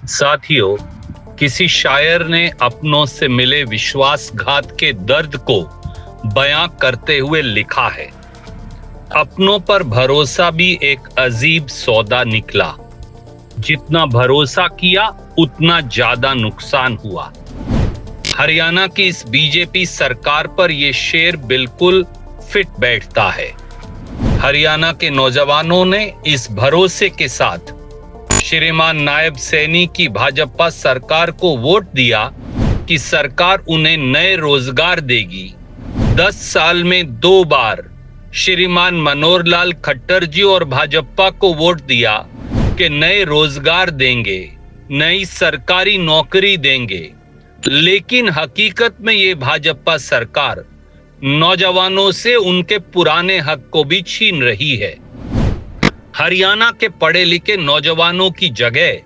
साथियों, किसी शायर ने अपनों से मिले विश्वासघात के दर्द को बयां करते हुए लिखा है, अपनों पर भरोसा भी एक अजीब सौदा निकला। जितना भरोसा किया उतना ज्यादा नुकसान हुआ। हरियाणा की इस बीजेपी सरकार पर यह शेर बिल्कुल फिट बैठता है। हरियाणा के नौजवानों ने इस भरोसे के साथ श्रीमान नायब सैनी की भाजपा सरकार को वोट दिया कि सरकार उन्हें नए रोजगार देगी। 10 साल में 2 बार श्रीमान मनोहर लाल खट्टर जी और भाजपा को वोट दिया कि नए रोजगार देंगे, नई सरकारी नौकरी देंगे। लेकिन हकीकत में ये भाजपा सरकार नौजवानों से उनके पुराने हक को भी छीन रही है। हरियाणा के पढ़े लिखे नौजवानों की जगह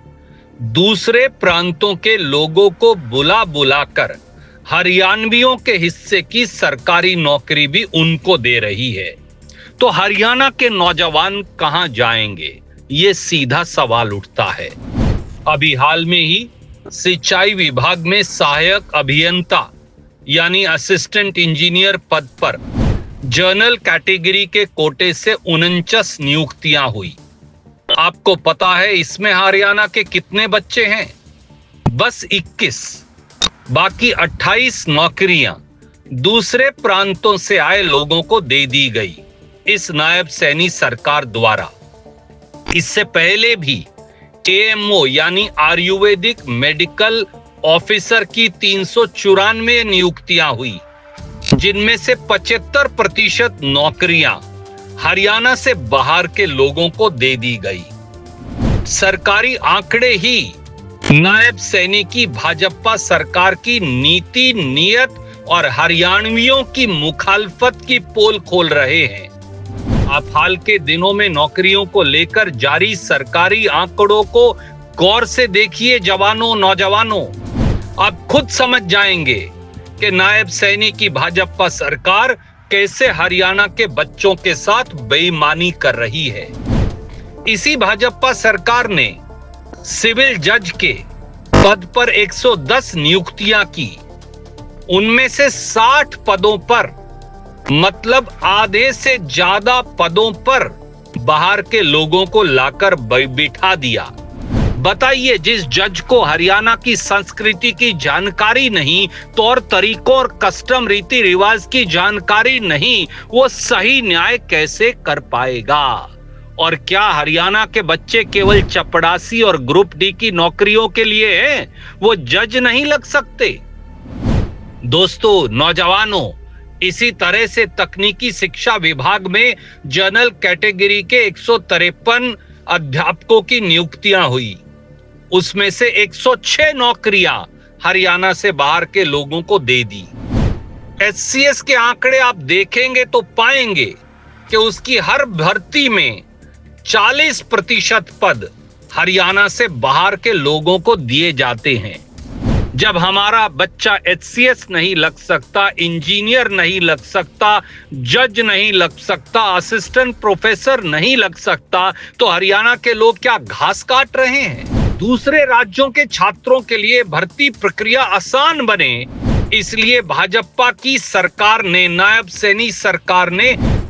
दूसरे प्रांतों के लोगों को बुला बुलाकर हरियाणवियों के हिस्से की सरकारी नौकरी भी उनको दे रही है। तो हरियाणा के नौजवान कहां जाएंगे, ये सीधा सवाल उठता है। अभी हाल में ही सिंचाई विभाग में सहायक अभियंता यानी असिस्टेंट इंजीनियर पद पर जनरल कैटेगरी के कोटे से 49 नियुक्तियां हुई। आपको पता है इसमें हरियाणा के कितने बच्चे हैं? बस 21। बाकी 28 नौकरियां दूसरे प्रांतों से आए लोगों को दे दी गई इस नायब सैनी सरकार द्वारा। इससे पहले भी एएमओ यानी आयुर्वेदिक मेडिकल ऑफिसर की 394 नियुक्तियां हुई, जिनमें से 75% नौकरियां हरियाणा से बाहर के लोगों को दे दी गई। सरकारी आंकड़े ही नायब सैनी की भाजपा सरकार की नीति, नियत और हरियाणवियों की मुखालफत की पोल खोल रहे हैं। आप हाल के दिनों में नौकरियों को लेकर जारी सरकारी आंकड़ों को गौर से देखिए जवानों, नौजवानों। आप खुद समझ जाएंगे कि नायब सैनी की भाजपा सरकार कैसे हरियाणा के बच्चों के साथ बेईमानी कर रही है। इसी भाजपा सरकार ने सिविल जज के पद पर 110 नियुक्तियां की। उनमें से 60 पदों पर, मतलब आधे से ज्यादा पदों पर बाहर के लोगों को लाकर बिठा दिया। बताइए, जिस जज को हरियाणा की संस्कृति की जानकारी नहीं, तौर तरीकों और कस्टम रीति रिवाज की जानकारी नहीं, वो सही न्याय कैसे कर पाएगा? और क्या हरियाणा के बच्चे केवल चपड़ासी और ग्रुप डी की नौकरियों के लिए हैं? वो जज नहीं लग सकते? दोस्तों, नौजवानों, इसी तरह से तकनीकी शिक्षा विभाग में जनरल कैटेगरी के 153 अध्यापकों की नियुक्तियां हुई। उसमें से 106 नौकरियां हरियाणा से बाहर के लोगों को दे दी। एचसीएस के आंकड़े आप देखेंगे तो पाएंगे कि उसकी हर भर्ती में 40% पद हरियाणा से बाहर के लोगों को दिए जाते हैं। जब हमारा बच्चा एचसीएस नहीं लग सकता, इंजीनियर नहीं लग सकता, जज नहीं लग सकता, असिस्टेंट प्रोफेसर नहीं लग सकता, तो हरियाणा के लोग क्या घास काट रहे हैं? दूसरे राज्यों के छात्रों के लिए भर्ती प्रक्रिया आसान बने, इसलिए भाजपा की सरकार ने, नायब सैनी सरकार ने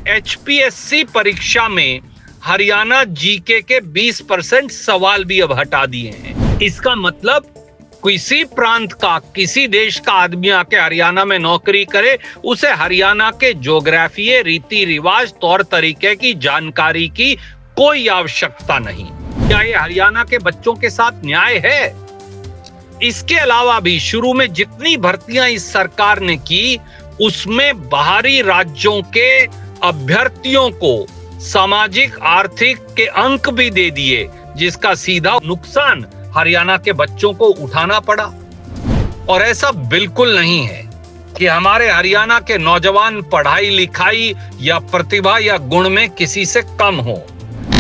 एचपीएससी परीक्षा में हरियाणा जीके के 20% सवाल भी अब हटा दिए हैं। इसका मतलब किसी प्रांत का, किसी देश का आदमी आके हरियाणा में नौकरी करे, उसे हरियाणा के ज्योग्राफीय, रीति रिवाज, तौर तरीके की जानकारी की कोई आवश्यकता नहीं। क्या ये हरियाणा के बच्चों के साथ न्याय है? इसके अलावा भी शुरू में जितनी भर्तियां इस सरकार ने की, उसमें बाहरी राज्यों के अभ्यर्थियों को सामाजिक आर्थिक के अंक भी दे दिए, जिसका सीधा नुकसान हरियाणा के बच्चों को उठाना पड़ा। और ऐसा बिल्कुल नहीं है कि हमारे हरियाणा के नौजवान पढ़ाई लिखाई या प्रतिभा या गुण में किसी से कम हो।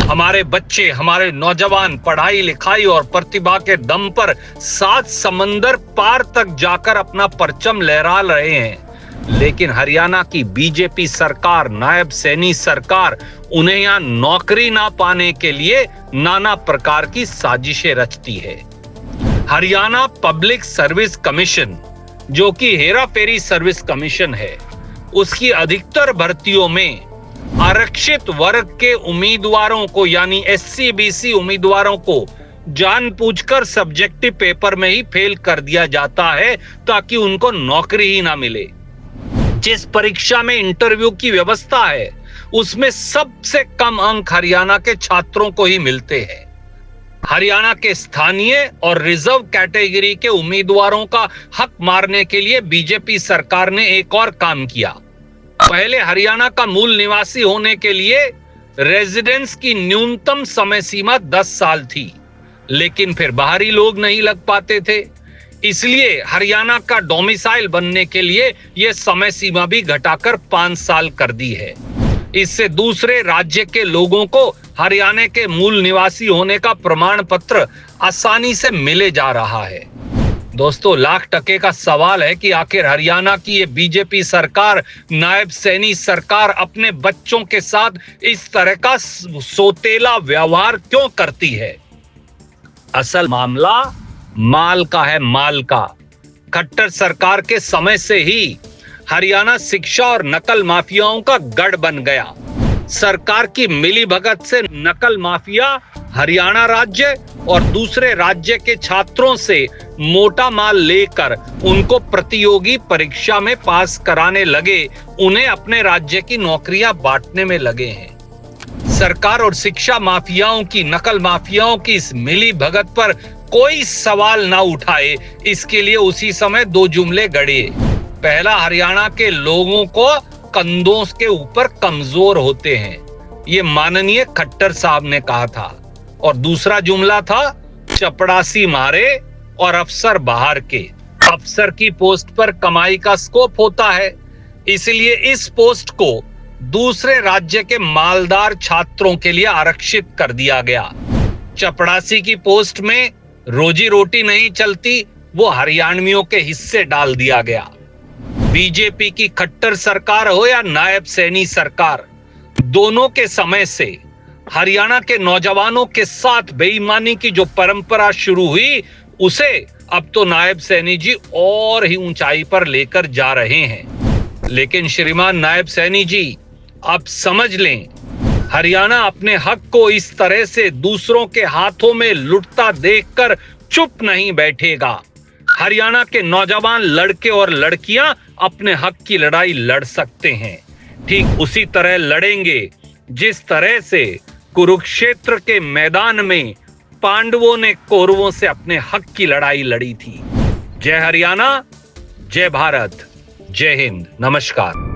हमारे बच्चे, हमारे नौजवान पढ़ाई लिखाई और प्रतिभा के दम पर 7 समंदर पार तक जाकर अपना परचम लहरा रहे हैं। लेकिन हरियाणा की बीजेपी सरकार, नायब सैनी सरकार, उन्हें यहाँ नौकरी ना पाने के लिए नाना प्रकार की साजिशें रचती है। हरियाणा पब्लिक सर्विस कमीशन, जो कि हेरा फेरी सर्विस कमीशन है, उसकी अधिकतर भर्तियों में आरक्षित वर्ग के उम्मीदवारों को यानी SC/BC उम्मीदवारों को जानबूझकर सब्जेक्टिव पेपर में ही फेल कर दिया जाता है ताकि उनको नौकरी ही ना मिले। जिस परीक्षा में इंटरव्यू की व्यवस्था है उसमें सबसे कम अंक हरियाणा के छात्रों को ही मिलते हैं। हरियाणा के स्थानीय और रिजर्व कैटेगरी के उम्मीदवारों का हक मारने के लिए बीजेपी सरकार ने एक और काम किया। पहले हरियाणा का मूल निवासी होने के लिए रेजिडेंस की न्यूनतम समय सीमा 10 साल थी, लेकिन फिर बाहरी लोग नहीं लग पाते थे, इसलिए हरियाणा का डोमिसाइल बनने के लिए यह समय सीमा भी घटाकर 5 साल कर दी है। इससे दूसरे राज्य के लोगों को हरियाणा के मूल निवासी होने का प्रमाण पत्र आसानी से मिले जा रहा है। दोस्तों, लाख टके का सवाल है कि आखिर हरियाणा की ये बीजेपी सरकार, नायब सैनी सरकार अपने बच्चों के साथ इस तरह का सोतेला व्यवहार क्यों करती है। असल मामला माल का है, माल का। खट्टर सरकार के समय से ही हरियाणा शिक्षा और नकल माफियाओं का गढ़ बन गया। सरकार की मिलीभगत से नकल माफिया हरियाणा राज्य और दूसरे राज्य के छात्रों से मोटा माल लेकर उनको प्रतियोगी परीक्षा में पास कराने लगे, उन्हें अपने राज्य की नौकरियां बांटने में लगे हैं। सरकार और शिक्षा माफियाओं की, नकल माफियाओं की इस मिलीभगत पर कोई सवाल ना उठाए, इसके लिए उसी समय 2 जुमले गढ़े। पहला, हरियाणा के लोगों को कंधों के ऊपर कमजोर होते हैं, ये माननीय खट्टर साहब ने कहा था। और दूसरा जुमला था, चपड़ासी मारे और अफसर बाहर के। अफसर की पोस्ट पर कमाई का स्कोप होता है, इसलिए इस पोस्ट को दूसरे राज्य के मालदार छात्रों के लिए आरक्षित कर दिया गया। चपड़ासी की पोस्ट में रोजी रोटी नहीं चलती, वो हरियाणवियों के हिस्से डाल दिया गया। बीजेपी की खट्टर सरकार हो या नायब सैनी सरकार, दोनों के समय से हरियाणा के नौजवानों के साथ बेईमानी की जो परंपरा शुरू हुई, उसे अब तो नायब सैनी जी और ही ऊंचाई पर लेकर जा रहे हैं। लेकिन श्रीमान नायब सैनी जी, आप समझ लें, हरियाणा अपने हक को इस तरह से दूसरों के हाथों में लुटता देखकर चुप नहीं बैठेगा। हरियाणा के नौजवान लड़के और लड़कियां अपने हक की लड़ाई लड़ सकते हैं, ठीक उसी तरह लड़ेंगे जिस तरह से कुरुक्षेत्र के मैदान में पांडवों ने कौरवों से अपने हक की लड़ाई लड़ी थी। जय हरियाणा, जय भारत, जय हिंद, नमस्कार।